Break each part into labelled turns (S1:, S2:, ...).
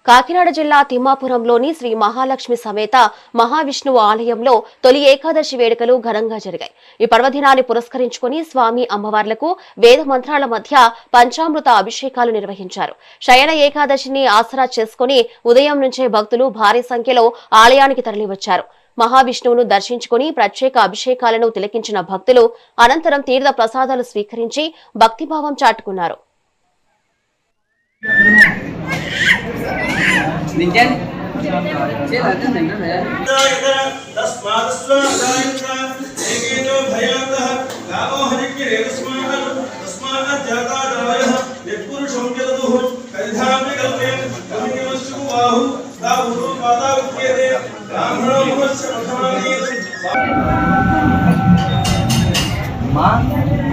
S1: కాకినాడ జిల్లా తిమ్మాపురంలోని శ్రీ మహాలక్ష్మి సమేత మహావిష్ణువు ఆలయంలో తొలి ఏకాదశి వేడుకలు ఘనంగా జరిగాయి. ఈ పర్వదినాన్ని పురస్కరించుకుని స్వామి అమ్మవార్లకు వేద మంత్రాల మధ్య పంచామృత అభిషేకాలు నిర్వహించారు. శయన ఏకాదశిని ఆసరా చేసుకుని ఉదయం నుంచే భక్తులు భారీ సంఖ్యలో ఆలయానికి తరలివచ్చారు. మహావిష్ణువును దర్శించుకుని ప్రత్యేక అభిషేకాలను తిలకించిన భక్తులు అనంతరం తీర్థ ప్రసాదాలు స్వీకరించి భక్తిభావం చాటుకున్నారు.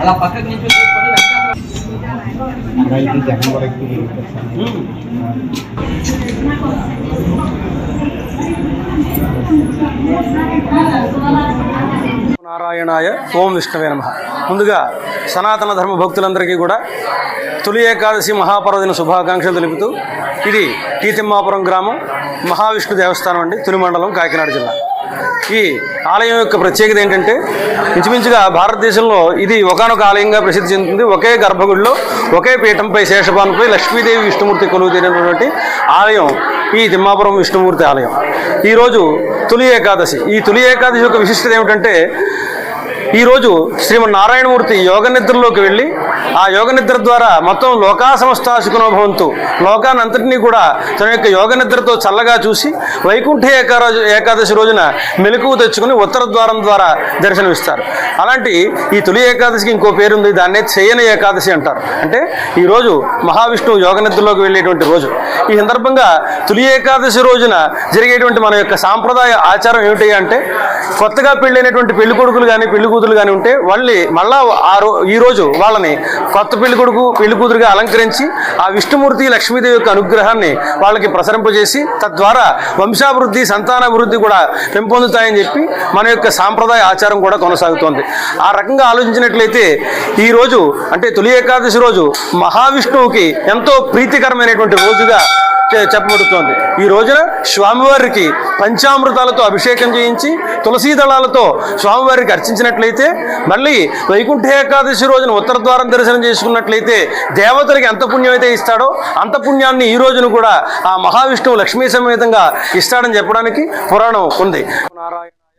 S2: అలా పక్కకి నుంచి
S3: నారాయణాయ ఓం విష్ణవే నమః. ముందుగా సనాతన ధర్మ భక్తులందరికీ కూడా తొలి ఏకాదశి మహాపర్వదిన శుభాకాంక్షలు తెలుపుతూ, ఇది టీ తిమ్మాపురం గ్రామం మహావిష్ణు దేవస్థానం అండి, తుని మండలం, కాకినాడ జిల్లా. ఈ ఆలయం యొక్క ప్రత్యేకత ఏంటంటే, ఇంచుమించుగా భారతదేశంలో ఇది ఒకానొక ఆలయంగా ప్రసిద్ధి చెందుతుంది. ఒకే గర్భగుడిలో ఒకే పీఠంపై శేషపాన్పై లక్ష్మీదేవి విష్ణుమూర్తి కొలువు తీరినటువంటి ఆలయం ఈ తిమ్మాపురం విష్ణుమూర్తి ఆలయం. ఈరోజు తొలి ఏకాదశి. ఈ తొలి ఏకాదశి యొక్క విశిష్టత ఏమిటంటే, ఈరోజు శ్రీమన్నారాయణమూర్తి యోగ నిద్రలోకి వెళ్ళి ఆ యోగ నిద్ర ద్వారా మొత్తం లోకా సమస్త సుఖనోభవంతు, లోకాన్ని అంతటినీ కూడా తన యొక్క యోగ నిద్రతో చల్లగా చూసి వైకుంఠ ఏకాదశి రోజున మెలకువ తెచ్చుకుని ఉత్తర ద్వారం ద్వారా దర్శనమిస్తారు. అలాంటి ఈ తొలి ఏకాదశికి ఇంకో పేరుంది, దాన్నే శయన ఏకాదశి అంటారు. అంటే ఈరోజు మహావిష్ణువు యోగ నిద్రలోకి వెళ్ళేటువంటి రోజు. ఈ సందర్భంగా తొలి ఏకాదశి రోజున జరిగేటువంటి మన యొక్క సాంప్రదాయ ఆచారం ఏమిటి అంటే, కొత్తగా పెళ్ళైనటువంటి పెళ్లి కొడుకులు కానీ పెళ్లి కూతురు కానీ ఉంటే మళ్ళా ఈ రోజు వాళ్ళని కొత్త పెళ్లి కొడుకు పెళ్లి కూతురుగా అలంకరించి ఆ విష్ణుమూర్తి లక్ష్మీదేవి యొక్క అనుగ్రహాన్ని వాళ్ళకి ప్రసరింపజేసి తద్వారా వంశాభివృద్ధి సంతానాభివృద్ధి కూడా పెంపొందుతాయని చెప్పి మన యొక్క సాంప్రదాయ ఆచారం కూడా కొనసాగుతోంది. ఆ రకంగా ఆలోచించినట్లయితే ఈరోజు అంటే తొలి ఏకాదశి రోజు మహావిష్ణువుకి ఎంతో ప్రీతికరమైనటువంటి రోజుగా చెప్పబడుతోంది. ఈ రోజున స్వామివారికి పంచామృతాలతో అభిషేకం చేయించి తులసీ దళాలతో స్వామివారికి అర్చించినట్లయితే, మళ్ళీ వైకుంఠ ఏకాదశి రోజున ఉత్తర ద్వారం దర్శనం చేసుకున్నట్లయితే దేవతలకి ఎంత పుణ్యం అయితే ఇస్తాడో అంత పుణ్యాన్ని ఈ రోజున కూడా ఆ మహావిష్ణువు లక్ష్మీ సమేతంగా ఇస్తాడని చెప్పడానికి పురాణం ఉంది. నారాయణ